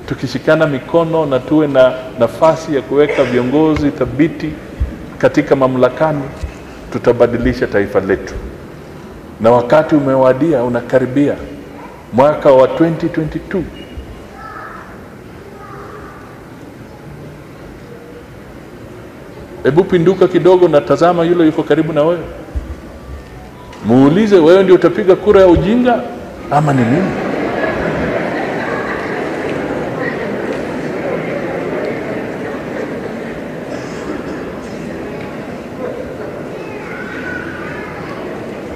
tukishikana mikono na tuwe na nafasi ya kuweka viongozi thabiti katika mamlakani, tutabadilisha taifa letu. Na wakati umewadia, unakaribia, mwaka wa 2022. Hebu pinduka kidogo na tazama yule yuko karibu na wewe. Muulize, wewe ndio utapiga kura ya ujinga ama ni mimi?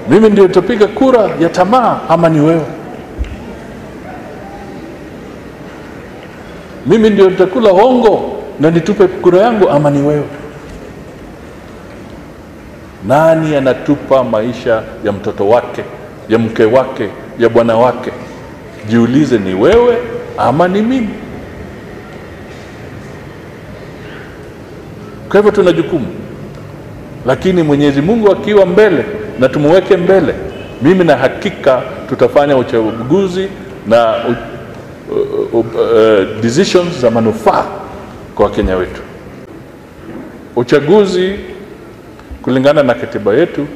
Mimi ndio utapiga kura ya tamaa ama ni wewe? Mimi ndio nitakula hongo na nitupe kura yangu ama ni wewe? Nani anatupa maisha ya mtoto wake, ya mke wake, ya bwana wake? Jiulize, ni wewe ama ni mimi? Kwa hivyo tuna jukumu, lakini Mwenyezi Mungu akiwa mbele na tumuweke mbele, mimi na hakika tutafanya uchaguzi na decisions za manufaa kwa Kenya wetu. Uchaguzi kulingana na katiba yetu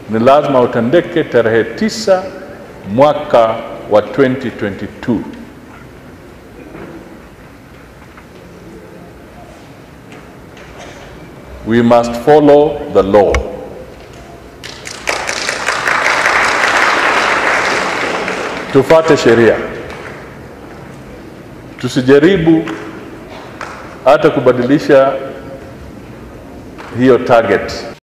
ni lazima utendeke tarehe 9 mwaka wa 2022. We must follow the law. Tufuate sheria. Tusijaribu hata kubadilisha hiyo target.